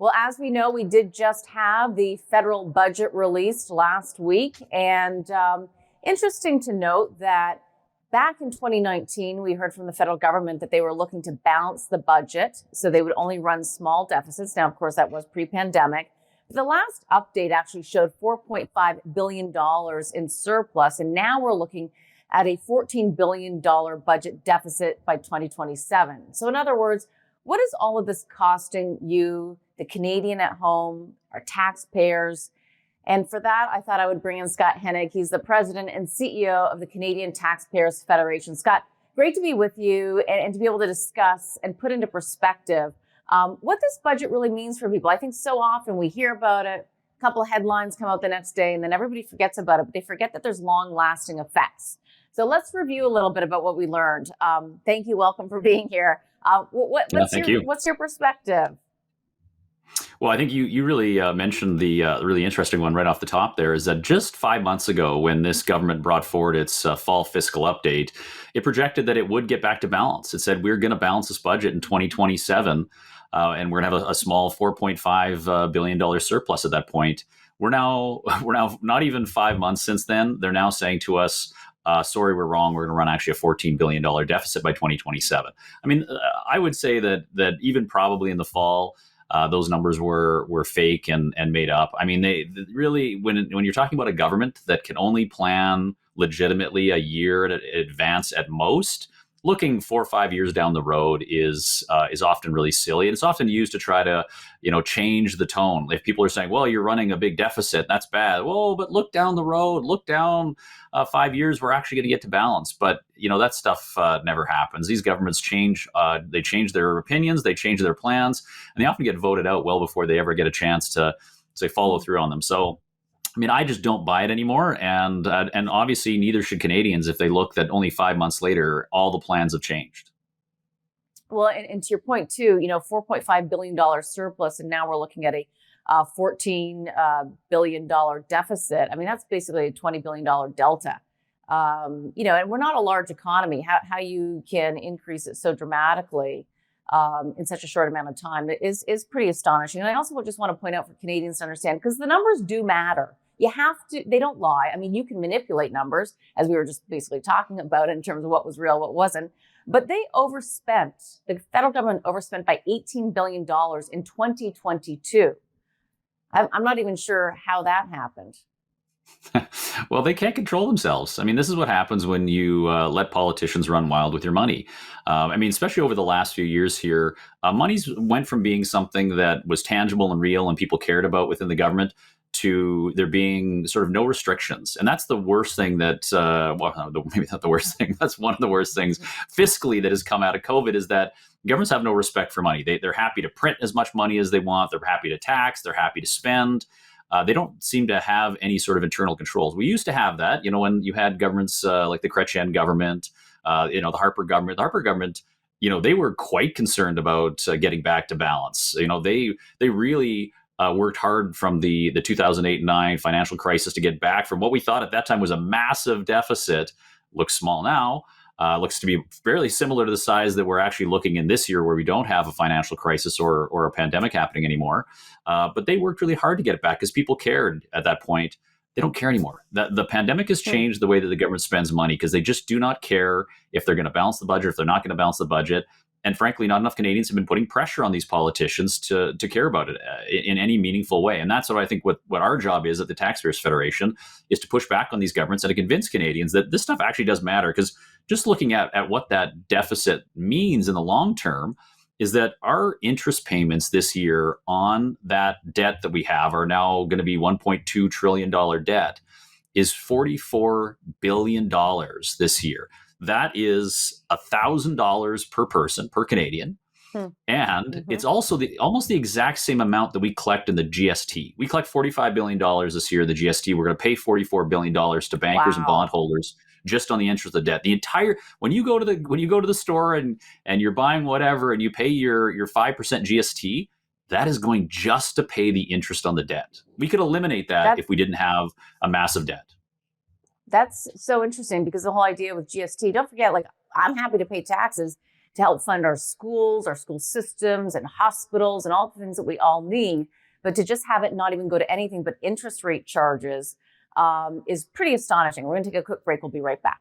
Well, as we know, we did just have the federal budget released last week. And interesting to note that back in 2019, we heard from the federal government that they were looking to balance the budget. So they would only run small deficits. Now, of course, that was pre-pandemic. But the last update actually showed $4.5 billion in surplus. And now we're looking at a $14 billion budget deficit by 2027. So in other words, what is all of this costing you, the Canadian at home, our taxpayers? And for that, I thought I would bring in Scott Hennig. He's the president and CEO of the Canadian Taxpayers Federation. Scott, great to be with you and to be able to discuss and put into perspective what this budget really means for people. I think so often we hear about it, a couple of headlines come out the next day, and then everybody forgets about it, but they forget that there's long-lasting effects. So let's review a little bit about what we learned. Thank you. Welcome for being here. What's your perspective? Well, I think you really mentioned the really interesting one right off the top there is that just 5 months ago, when this government brought forward its fall fiscal update, it projected that it would get back to balance. It said we're going to balance this budget in 2027, and we're going to have a small $4.5 billion surplus at that point. We're now not even 5 months since then. They're now saying to us, sorry, we're wrong. We're going to run actually a $14 billion deficit by 2027. I mean, I would say that even probably in the fall, those numbers were fake and made up. I mean, they really, when you're talking about a government that can only plan legitimately a year in advance at most, looking 4 or 5 years down the road is often really silly. And it's often used to try to, change the tone. If people are saying, well, you're running a big deficit, that's bad. Well, but look down the road, look down 5 years, we're actually going to get to balance. But, that stuff never happens. These governments change. They change their opinions, they change their plans, and they often get voted out well before they ever get a chance to, say, follow through on them. So, I mean, I just don't buy it anymore. And obviously neither should Canadians if they look that only 5 months later, all the plans have changed. Well, and to your point too, $4.5 billion surplus, and now we're looking at a $14 billion deficit. I mean, that's basically a $20 billion delta. And we're not a large economy. How you can increase it so dramatically in such a short amount of time is pretty astonishing. And I also just want to point out for Canadians to understand, because the numbers do matter. You have to, they don't lie. I mean, you can manipulate numbers, as we were just basically talking about in terms of what was real, what wasn't. But they overspent, the federal government overspent by $18 billion in 2022. I'm not even sure how that happened. Well, they can't control themselves. I mean, this is what happens when you let politicians run wild with your money. I mean, especially over the last few years here, money's went from being something that was tangible and real and people cared about within the government to there being sort of no restrictions. And that's the worst thing that, maybe not the worst thing, that's one of the worst things fiscally that has come out of COVID is that governments have no respect for money. They're happy to print as much money as they want. They're happy to tax. They're happy to spend. They don't seem to have any sort of internal controls. We used to have that, when you had governments like the Chrétien government, the Harper government. The Harper government, they were quite concerned about getting back to balance. They really worked hard from the 2008-9 financial crisis to get back from what we thought at that time was a massive deficit. Looks small now. Looks to be fairly similar to the size that we're actually looking in this year, where we don't have a financial crisis or a pandemic happening anymore. But they worked really hard to get it back because people cared at that point. They don't care anymore. The pandemic has changed the way that the government spends money because they just do not care if they're going to balance the budget, if they're not going to balance the budget. And frankly, not enough Canadians have been putting pressure on these politicians to care about it in any meaningful way. And that's what I think what our job is at the Taxpayers Federation is to push back on these governments and to convince Canadians that this stuff actually does matter. Because just looking at what that deficit means in the long term is that our interest payments this year on that debt that we have are now going to be $1.2 trillion debt is $44 billion this year. That is $1,000 per person, per Canadian. And it's also almost the exact same amount that we collect in the GST. We collect $45 billion this year, the GST. We're going to pay $44 billion to bankers and bondholders just on the interest of the debt. The entire, when you go to the store and you're buying whatever and you pay your 5% GST, that is going just to pay the interest on the debt. We could eliminate that if we didn't have a massive debt. That's so interesting because the whole idea with GST, don't forget, I'm happy to pay taxes. to help fund our schools, our school systems and hospitals and all the things that we all need. But to just have it not even go to anything but interest rate charges is pretty astonishing. We're going to take a quick break. We'll be right back.